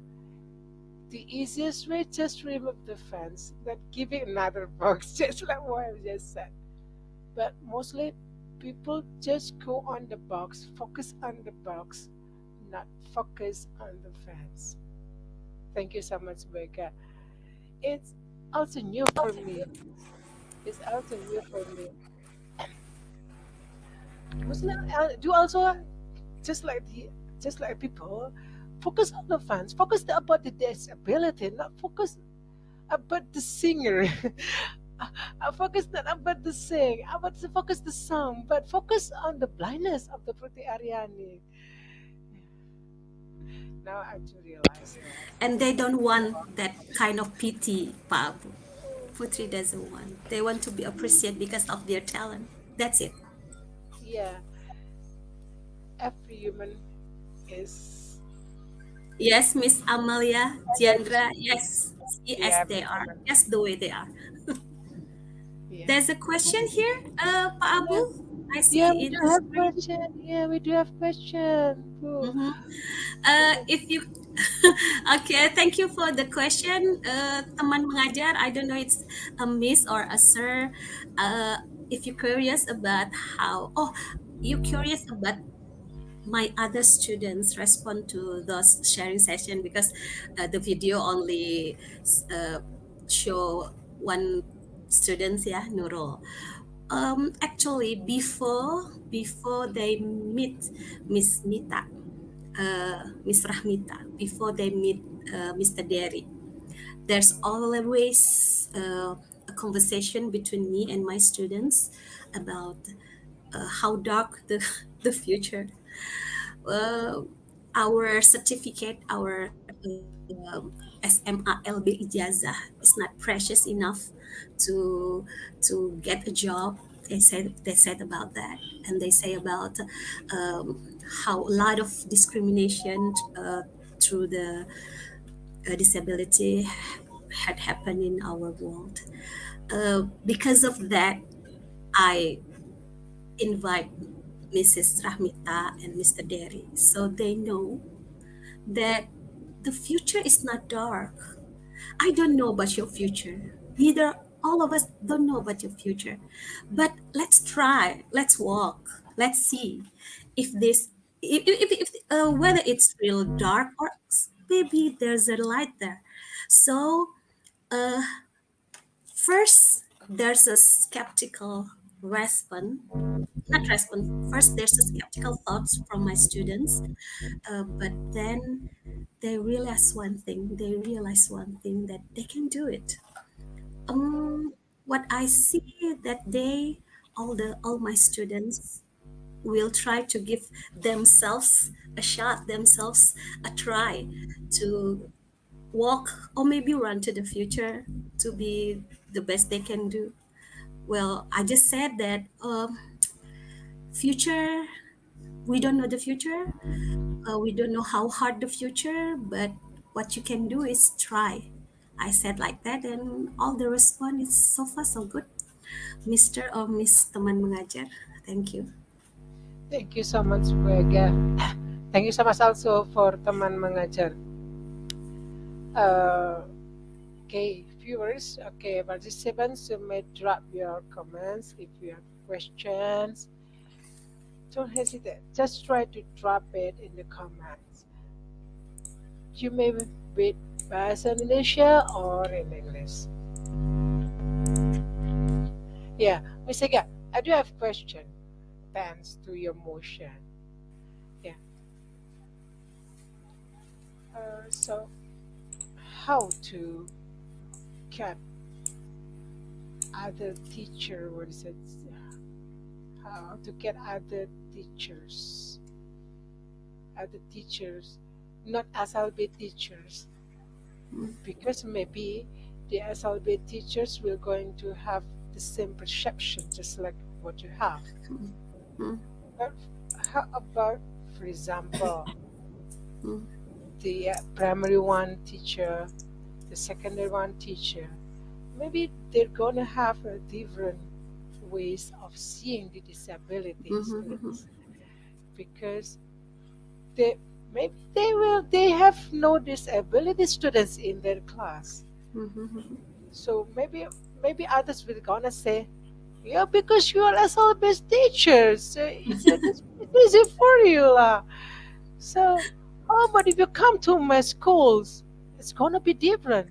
The easiest way just remove the fence, not giving another box, just like what I just said. But mostly people just go on the box, focus on the box, not focus on the fence. Thank you so much, Becca. It's also new for me. It's also new for me. Muslim do also just like the just like people focus on the fans, focus about the disability, not focus about the singer. I focus not about the sing, about to focus the song, but focus on the blindness of the Putri Aryani. Now I do realize that. And they don't want that kind of pity, Pak Abu. Putri doesn't want. They want to be appreciated because of their talent. That's it. Yeah, every human is Yes, Miss Amalia, every Tiandra, yes, yes, yeah, they Miss are. Aman. Yes, the way they are. Yeah. There's a question here, Pak Yeah. Abu. I Yeah, see we in do the have screen. question. Yeah, we do have question. Cool. Mhm. If you okay, thank you for the question, teman mengajar. I don't know it's a miss or a sir. If you're curious about how, oh, you curious about my other students respond to those sharing session because the video only uh, show one students, yeah, Nurul. Actually, before they meet Miss Mita, Miss Rahmita, before they meet Mr. Derry, there's always a conversation between me and my students about how dark the the future. uh, our certificate, our SMALB ijazah is not precious enough to get a job. They said about that, and they say about how a lot of discrimination through the disability had happened in our world. Because of that, I invite Mrs. Rahmita and Mr. Derry so they know that the future is not dark. I don't know about your future. Neither all of us don't know about your future. But let's try. Let's walk. Let's see if this, if whether it's real dark or maybe there's a light there. So uh, first, there's a skeptical response. Not response. First, there's a skeptical thoughts from my students, but then they realize one thing that they can do it. What I see that all my students will try to give themselves a shot, themselves a try to walk or maybe run to the future to be the best they can do. Well, I just said that future, we don't know the future. We don't know how hard the future, but what you can do is try. I said like that, and all the response is so far so good, Mr. or Miss Teman Mengajar. Thank you. Thank you so much, Vega. Thank you so much also for teman mengajar. Uh, okay, viewers, okay, participants, you may drop your comments if you have questions. Don't hesitate. Just try to drop it in the comments. You may be Bahasa Indonesia or in English. Yeah, Miss Ega, I do have a question. Thanks to your motion. Yeah. So, how to get other teacher? What is it? How to get other teachers, not SLB teachers, because maybe the SLB teachers will going to have the same perception, just like what you have. Mm, But how about, for example, mm, the primary one teacher, the secondary one teacher? Maybe they're gonna have a different ways of seeing the disability mhm, students because they they have no disability students in their class. mhm, So maybe others will gonna say, yeah, because you are SL-based teachers, so it's easy for you lah. So how about if you come to my schools, it's gonna be different.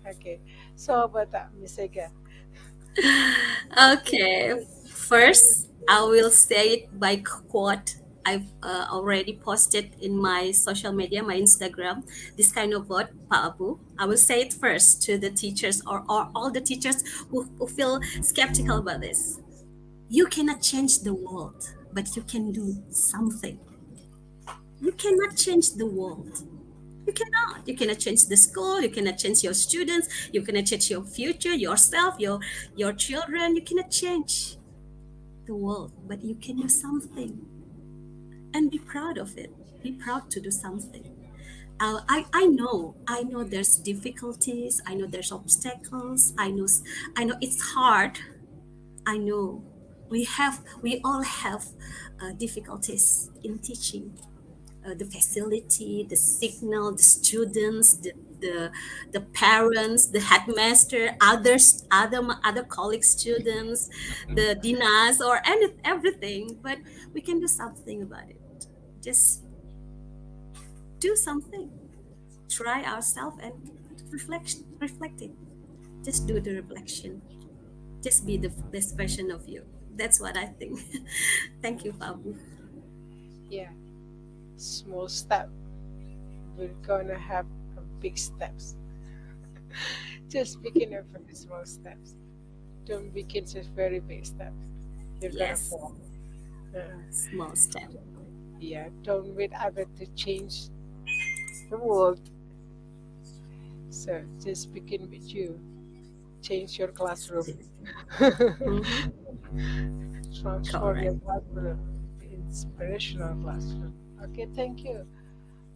Okay, so about that, Miss Ega. Okay, first I will say it by quote. I've already posted in my social media, my Instagram, this kind of quote, Pak Abu. I will say it first to the teachers or all the teachers who feel skeptical about this. You cannot change the world, but you can do something. You cannot change the world. You cannot. You cannot change the school. You cannot change your students. You cannot change your future, yourself, your children. You cannot change the world, but you can do something and be proud of it. Be proud to do something. I know there's difficulties. I know there's obstacles. I know it's hard. I know we all have difficulties in teaching. The facility, the signal, the students, the parents, the headmaster, other colleague students, the dinas or everything. But we can do something about it. Just do something. Try ourselves and reflect it. Just do the reflection. Just be the best version of you. That's what I think. Thank you, Fabu. Yeah, small step. We're gonna have big steps. Just begin with very small steps. Don't begin just very big steps. You're gonna Yes, fall. Uh, small step. yeah, don't wait other to change the world. So just begin with you. Change your classroom. Mm-hmm. Transform your Correct. classroom. The inspirational classroom. Okay, thank you.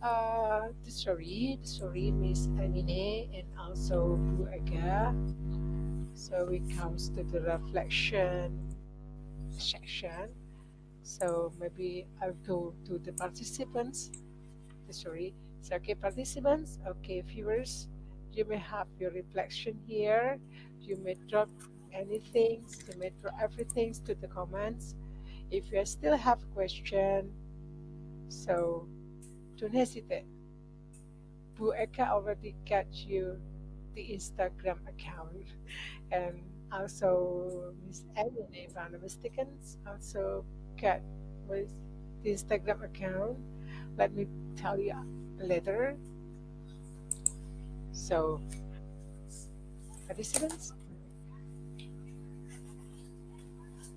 The story, Miss Amine and also Bu Aga. So it comes to the reflection section. So maybe I'll go to the participants. Sorry. So okay, participants, okay, viewers, you may have your reflection here. You may drop anything, you may drop everything to the comments. If you still have question, so don't hesitate. Bu Eka already got you the Instagram account, and also Miss Emily, if I'm not mistaken, also got with the Instagram account. Let me tell you later. So, participants,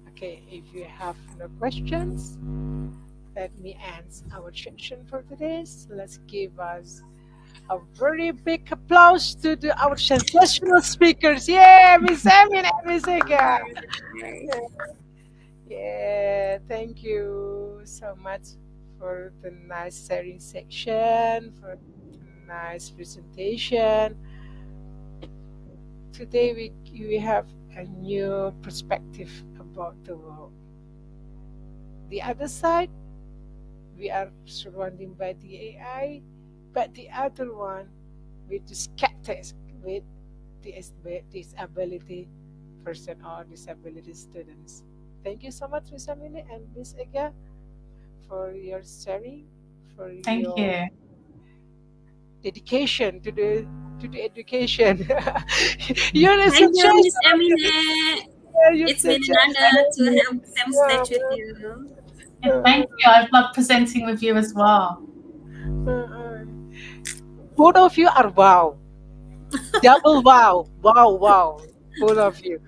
okay, if you have no questions, let me end our session for today. So let's give us a very big applause to our sensational speakers. Yeah, Miss Emin and Miss Ega. Right. Yeah, thank you so much for the nice sharing section, for the nice presentation. Today we have a new perspective about the world. The other side, we are surrounded by the AI, but the other one, with the skeptics, with the disability person or disability students. Thank you so much, Miss Amine and Miss Ega, for your sharing, for Thank your you. dedication to the education. You're a Thank you, Miss sensational. Emine. You're It's been an sensational. honor to have same stage with you. Uh, Yeah, uh, thank you. I've loved presenting with you as well. uh. Both of you are wow. Double wow. Wow, wow. Both of you.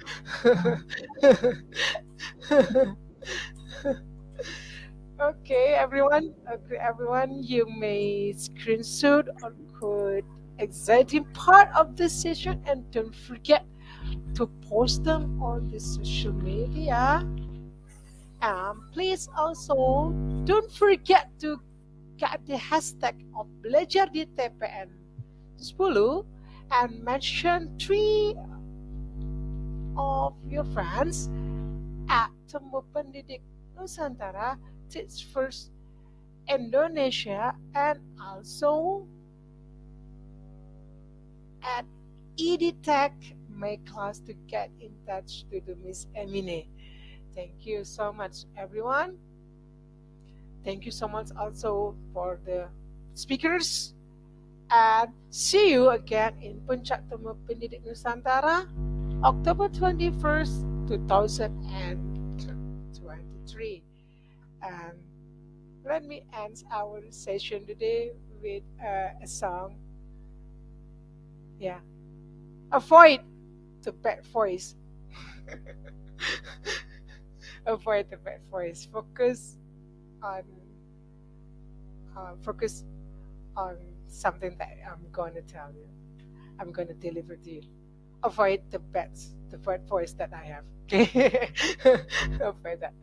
Okay, everyone. Okay, everyone, you may screenshot or code exciting part of this session and don't forget to post them on the social media. Please also don't forget to get the hashtag of belajar di TPN 10 and mention three of your friends at Temu Pendidik Nusantara Teach First Indonesia and also at EDTech my class to get in touch to the Miss Emine. Thank you so much, everyone. Thank you so much also for the speakers. And see you again in Puncak Temu Pendidik Nusantara, October 21st, 2023. And let me end our session today with a song. Yeah, avoid the bad voice. Avoid the bad voice. On focus on something that I'm gonna tell you. I'm gonna deliver to you. Avoid the bad voice that I have. Okay, avoid that.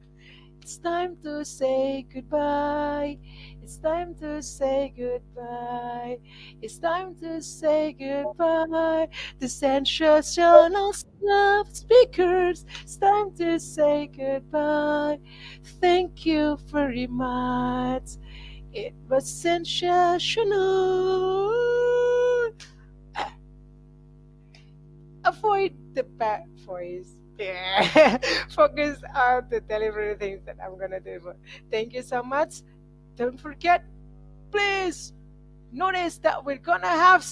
It's time to say goodbye. It's time to say goodbye. It's time to say goodbye. The sensational stuff speakers. It's time to say goodbye. Thank you very much. It was sensational. Avoid the bad voice. Yeah. Focus on the delivery things that I'm gonna do. Thank you so much. don't forget, please notice that we're gonna have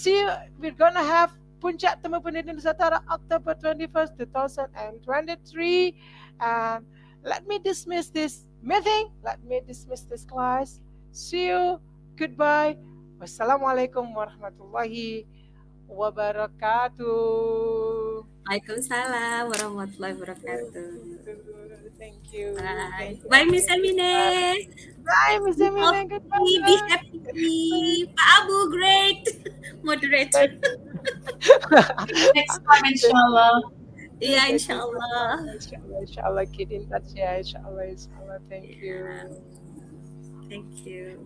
Puncak Temu Pendidikan Nusantara October 21st, 2023. And let me dismiss this meeting. Let me dismiss this class. See you. Goodbye. Wassalamualaikum warahmatullahi wabarakatuh. Waalaikumsalam warahmatullahi wabarakatuh. Thank you. Bye. Thank you. Bye, Miss Emine. Bye, Miss Be Emine. healthy, be Goodbye. happy. Pak Abu, great moderator. Thank Next time, inshallah. Yeah, Thank you so much. inshallah. Inshallah, keep in touch. Yeah, inshallah. Thank Yeah, you. thank you.